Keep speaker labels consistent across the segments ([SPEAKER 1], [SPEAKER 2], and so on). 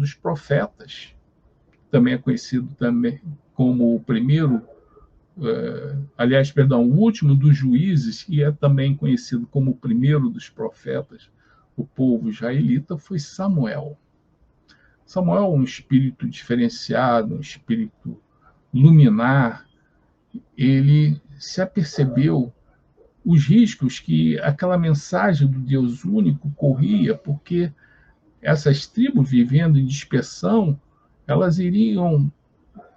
[SPEAKER 1] dos profetas, também é conhecido também como o primeiro, o último dos juízes, e é também conhecido como o primeiro dos profetas, o povo israelita, foi Samuel. Samuel é um espírito diferenciado, um espírito luminar. Ele se apercebeu os riscos que aquela mensagem do Deus único corria, porque essas tribos vivendo em dispersão, elas iriam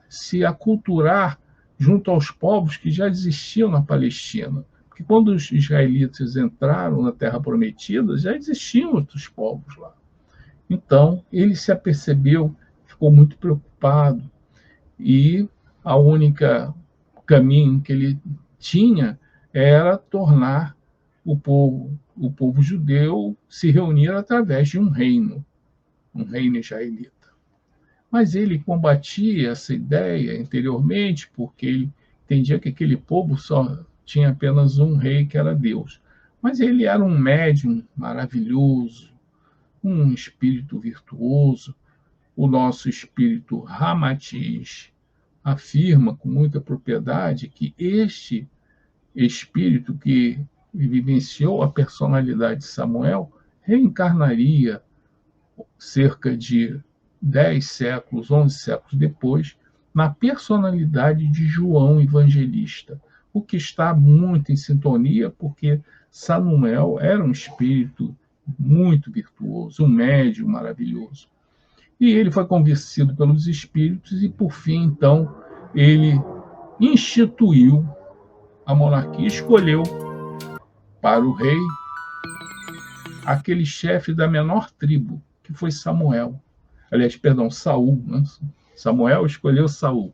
[SPEAKER 1] se aculturar junto aos povos que já existiam na Palestina. Porque quando os israelitas entraram na Terra Prometida, já existiam outros povos lá. Então, ele se apercebeu, ficou muito preocupado, e a única caminho que ele tinha era tornar o povo judeu se reunir através de um reino israelita. Mas ele combatia essa ideia interiormente, porque ele entendia que aquele povo só tinha apenas um rei, que era Deus. Mas ele era um médium maravilhoso, um espírito virtuoso. O nosso espírito Ramatiz afirma com muita propriedade que este espírito que vivenciou a personalidade de Samuel reencarnaria cerca de 10 séculos, 11 séculos depois, na personalidade de João Evangelista, o que está muito em sintonia, porque Samuel era um espírito muito virtuoso, um médium maravilhoso. E ele foi convencido pelos espíritos e, por fim, então, ele instituiu a monarquia, escolheu para o rei aquele chefe da menor tribo, que foi Samuel. Aliás, perdão, Saul. Né? Samuel escolheu Saul.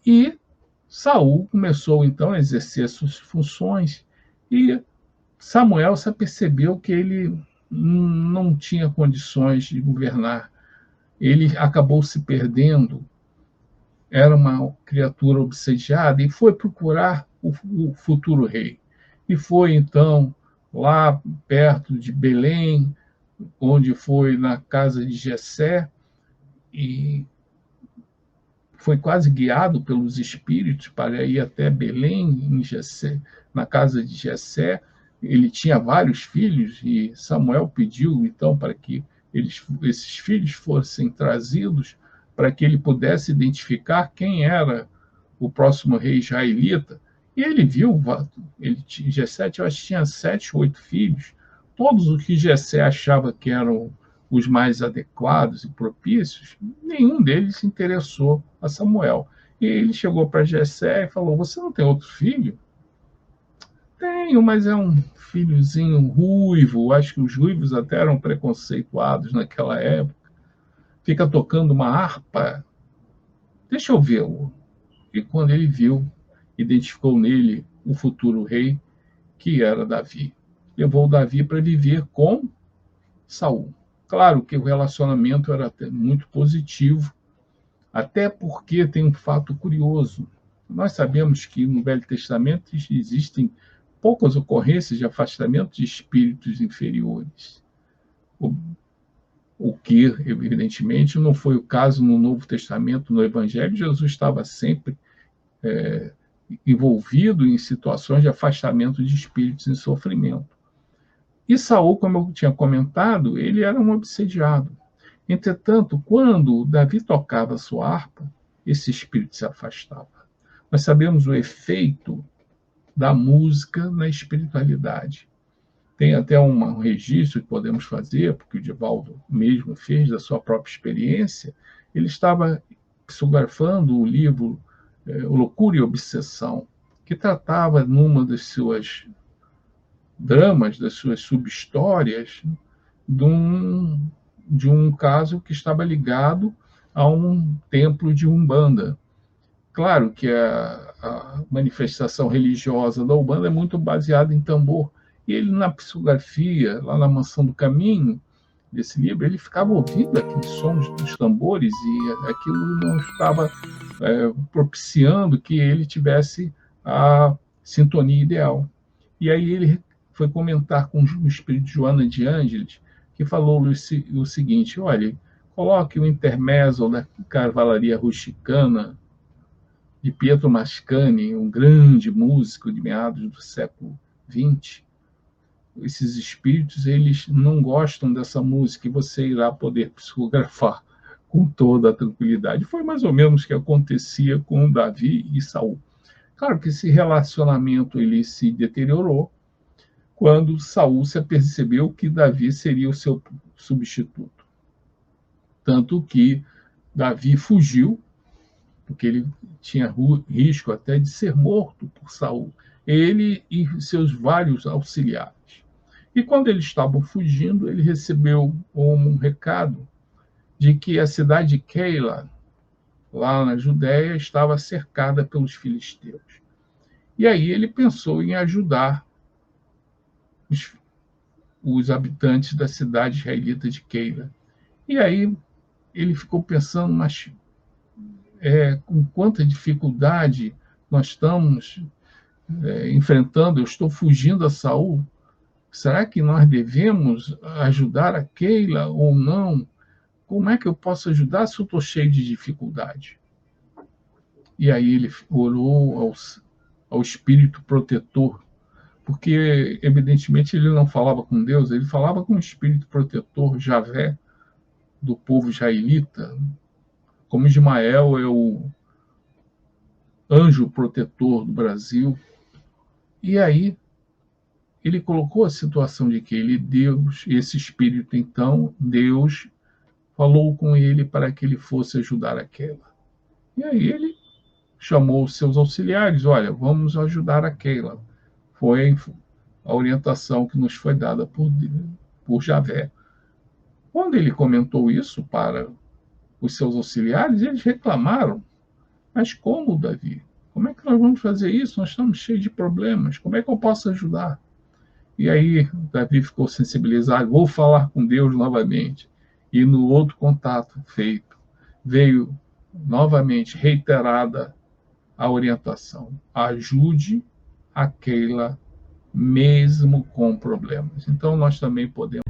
[SPEAKER 1] E Saul começou, então, a exercer suas funções, e Samuel se apercebeu que ele não tinha condições de governar. Ele acabou se perdendo, era uma criatura obsediada, e foi procurar o futuro rei. E foi, então, lá perto de Belém, onde foi na casa de Jessé, e foi quase guiado pelos espíritos para ir até Belém, em Jessé, na casa de Jessé. Ele tinha vários filhos, e Samuel pediu, então, para que esses filhos fossem trazidos para que ele pudesse identificar quem era o próximo rei israelita. E ele viu, Jessé, eu acho que tinha 7, 8 filhos, todos os que Jessé achava que eram os mais adequados e propícios, nenhum deles se interessou a Samuel. E ele chegou para Jessé e falou: "Você não tem outro filho?" "Tenho, mas é um filhozinho ruivo." Acho que os ruivos até eram preconceituados naquela época. "Fica tocando uma harpa. Deixa eu vê-lo." E quando ele viu, identificou nele o futuro rei, que era Davi. Levou Davi para viver com Saul. Claro que o relacionamento era muito positivo, até porque tem um fato curioso. Nós sabemos que no Velho Testamento existem poucas ocorrências de afastamento de espíritos inferiores. O que, evidentemente, não foi o caso no Novo Testamento, no Evangelho. Jesus estava sempre envolvido em situações de afastamento de espíritos em sofrimento. E Saul, como eu tinha comentado, ele era um obsediado. Entretanto, quando Davi tocava sua harpa, esse espírito se afastava. Nós sabemos o efeito da música na espiritualidade. Tem até um registro que podemos fazer, porque o Divaldo mesmo fez da sua própria experiência. Ele estava psicografando o livro Loucura e Obsessão, que tratava, numa das suas dramas, das suas subhistórias, de um caso que estava ligado a um templo de Umbanda. Claro que a manifestação religiosa da Umbanda é muito baseada em tambor. E ele, na psicografia, lá na Mansão do Caminho, desse livro, ele ficava ouvindo aqueles sons dos tambores, e aquilo não estava propiciando que ele tivesse a sintonia ideal. E aí ele foi comentar com o espírito de Joana de Ângeles, que falou o seguinte: olha, Coloque o intermezzo da cavalaria rusticana de Pietro Mascagni, um grande músico de meados do século XX. Esses espíritos, eles não gostam dessa música e você irá poder psicografar com toda a tranquilidade. Foi mais ou menos o que acontecia com Davi e Saul. Claro que esse relacionamento ele se deteriorou quando Saul se apercebeu que Davi seria o seu substituto. Tanto que Davi fugiu, porque ele tinha risco até de ser morto por Saul, ele e seus vários auxiliares. E quando eles estavam fugindo, ele recebeu um recado de que a cidade de Keila, lá na Judéia, estava cercada pelos filisteus. E aí ele pensou em ajudar os habitantes da cidade israelita de Keila. E aí ele ficou pensando, mas com quanta dificuldade nós estamos enfrentando, eu estou fugindo a Saul, será que nós devemos ajudar a Keila ou não? Como é que eu posso ajudar se eu estou cheio de dificuldade? E aí ele orou ao espírito protetor, porque evidentemente ele não falava com Deus, ele falava com o espírito protetor, Javé, do povo israelita, como Ismael é o anjo protetor do Brasil. E aí ele colocou a situação de que ele, Deus, esse espírito então, Deus falou com ele para que ele fosse ajudar aquela. E aí ele chamou os seus auxiliares, olha, vamos ajudar aquela. Foi a orientação que nos foi dada por Javé. Quando ele comentou isso para os seus auxiliares, eles reclamaram. Mas como, Davi? Como é que nós vamos fazer isso? Nós estamos cheios de problemas. Como é que eu posso ajudar? E aí Davi ficou sensibilizado. Vou falar com Deus novamente. E no outro contato feito, veio novamente reiterada a orientação. Ajude aquela mesmo com problemas. Então nós também podemos